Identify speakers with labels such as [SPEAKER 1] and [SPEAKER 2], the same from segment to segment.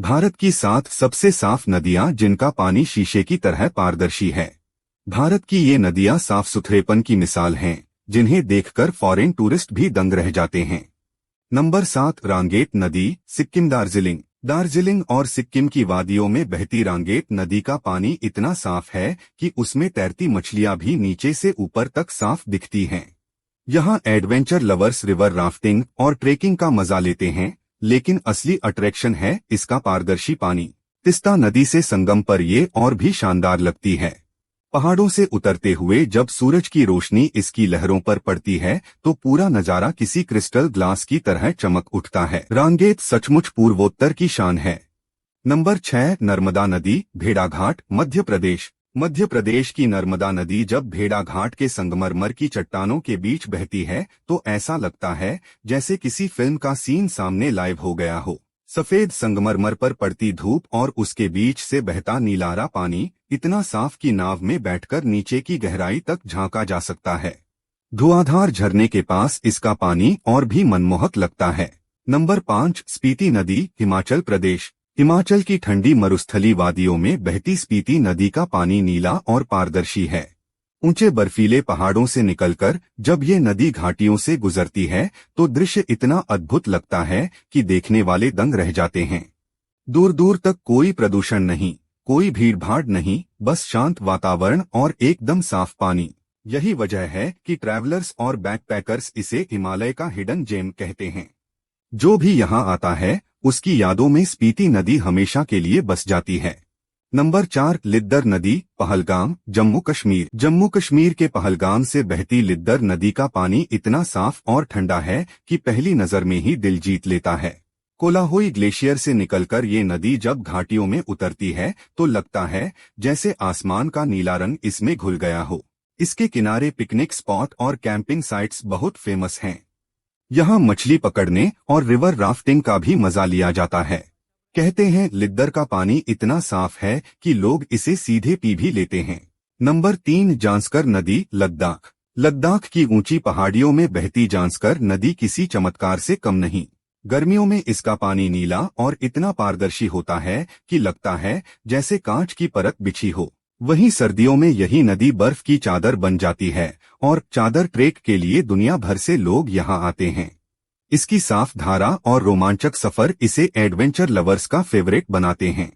[SPEAKER 1] भारत की 7 सबसे साफ नदियां जिनका पानी शीशे की तरह पारदर्शी है। भारत की ये नदियां साफ सुथरेपन की मिसाल हैं, जिन्हें देखकर फॉरेन टूरिस्ट भी दंग रह जाते हैं। नंबर 7 रांगेत नदी, सिक्किम। दार्जिलिंग और सिक्किम की वादियों में बहती रांगेत नदी का पानी इतना साफ है कि उसमें तैरती मछलियां भी नीचे से ऊपर तक साफ दिखती हैं। यहाँ एडवेंचर लवर्स रिवर राफ्टिंग और ट्रेकिंग का मजा लेते हैं, लेकिन असली अट्रैक्शन है इसका पारदर्शी पानी। तीस्ता नदी से संगम पर ये और भी शानदार लगती है। पहाड़ों से उतरते हुए जब सूरज की रोशनी इसकी लहरों पर पड़ती है तो पूरा नजारा किसी क्रिस्टल ग्लास की तरह चमक उठता है। रांगेत सचमुच पूर्वोत्तर की शान है। नंबर 6 नर्मदा नदी, भेड़ाघाट, मध्य प्रदेश की नर्मदा नदी जब भेड़ाघाट के संगमरमर की चट्टानों के बीच बहती है तो ऐसा लगता है जैसे किसी फिल्म का सीन सामने लाइव हो गया हो। सफेद संगमरमर पर पड़ती धूप और उसके बीच से बहता नीलारा पानी इतना साफ कि नाव में बैठकर नीचे की गहराई तक झांका जा सकता है। धुआंधार झरने के पास इसका पानी और भी मनमोहक लगता है। नंबर 5 स्पीति नदी, हिमाचल की ठंडी मरुस्थली वादियों में बहती स्पीति नदी का पानी नीला और पारदर्शी है। ऊंचे बर्फीले पहाड़ों से निकलकर जब ये नदी घाटियों से गुजरती है तो दृश्य इतना अद्भुत लगता है कि देखने वाले दंग रह जाते हैं। दूर दूर तक कोई प्रदूषण नहीं, कोई भीड़भाड़ नहीं, बस शांत वातावरण और एकदम साफ पानी। यही वजह है कि ट्रैवलर्स और बैकपैकर्स इसे हिमालय का हिडन जेम कहते हैं। जो भी यहाँ आता है उसकी यादों में स्पीति नदी हमेशा के लिए बस जाती है। नंबर 4 लिद्दर नदी, पहलगाम, जम्मू कश्मीर के पहलगाम से बहती लिद्दर नदी का पानी इतना साफ और ठंडा है कि पहली नजर में ही दिल जीत लेता है। कोलाहोई ग्लेशियर से निकलकर ये नदी जब घाटियों में उतरती है तो लगता है जैसे आसमान का नीला रंग इसमें घुल गया हो। इसके किनारे पिकनिक स्पॉट और कैंपिंग साइट्स बहुत फेमस हैं। यहाँ मछली पकड़ने और रिवर राफ्टिंग का भी मजा लिया जाता है। कहते हैं लिद्दर का पानी इतना साफ है कि लोग इसे सीधे पी भी लेते हैं। नंबर 3 जांस्कर नदी, लद्दाख की ऊंची पहाड़ियों में बहती जांस्कर नदी किसी चमत्कार से कम नहीं। गर्मियों में इसका पानी नीला और इतना पारदर्शी होता है कि लगता है जैसे कांच की परत बिछी हो। वहीं सर्दियों में यही नदी बर्फ की चादर बन जाती है और चादर ट्रेक के लिए दुनिया भर से लोग यहाँ आते हैं। इसकी साफ धारा और रोमांचक सफर इसे एडवेंचर लवर्स का फेवरेट बनाते हैं।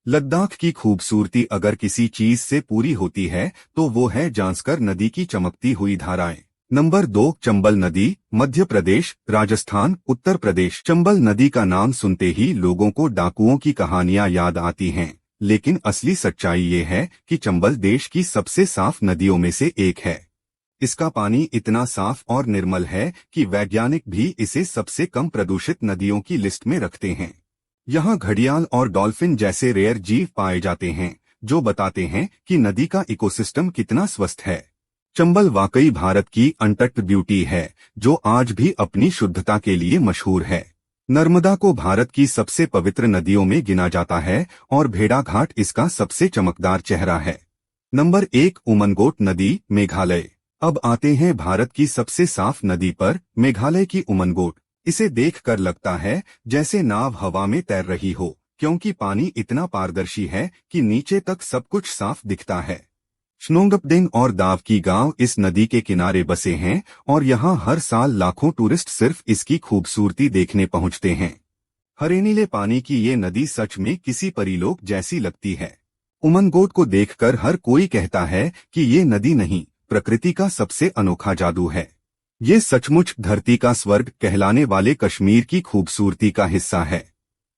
[SPEAKER 1] लद्दाख की खूबसूरती अगर किसी चीज से पूरी होती है तो वो है जांस्कर नदी की चमकती हुई धाराएं। नंबर 2 चंबल नदी, मध्य प्रदेश, राजस्थान, उत्तर प्रदेश। चंबल नदी का नाम सुनते ही लोगों को डाकुओं की कहानियां याद आती हैं, लेकिन असली सच्चाई ये है कि चंबल देश की सबसे साफ नदियों में से एक है। इसका पानी इतना साफ और निर्मल है कि वैज्ञानिक भी इसे सबसे कम प्रदूषित नदियों की लिस्ट में रखते हैं। यहाँ घड़ियाल और डॉल्फिन जैसे रेयर जीव पाए जाते हैं, जो बताते हैं कि नदी का इकोसिस्टम कितना स्वस्थ है। चंबल वाकई भारत की अनटच्ड ब्यूटी है, जो आज भी अपनी शुद्धता के लिए मशहूर है। नर्मदा को भारत की सबसे पवित्र नदियों में गिना जाता है और भेड़ाघाट इसका सबसे चमकदार चेहरा है। नंबर 1 उमनगोट नदी, मेघालय। अब आते हैं भारत की सबसे साफ नदी पर, मेघालय की उमनगोट। इसे देखकर लगता है जैसे नाव हवा में तैर रही हो, क्योंकि पानी इतना पारदर्शी है कि नीचे तक सब कुछ साफ दिखता है। स्नोंगपडेंग और दाव की गांव इस नदी के किनारे बसे हैं और यहाँ हर साल लाखों टूरिस्ट सिर्फ इसकी खूबसूरती देखने पहुँचते हैं। हरे नीले पानी की ये नदी सच में किसी परीलोक जैसी लगती है। उमनगोट को देखकर हर कोई कहता है कि ये नदी नहीं, प्रकृति का सबसे अनोखा जादू है। ये सचमुच धरती का स्वर्ग कहलाने वाले कश्मीर की खूबसूरती का हिस्सा है।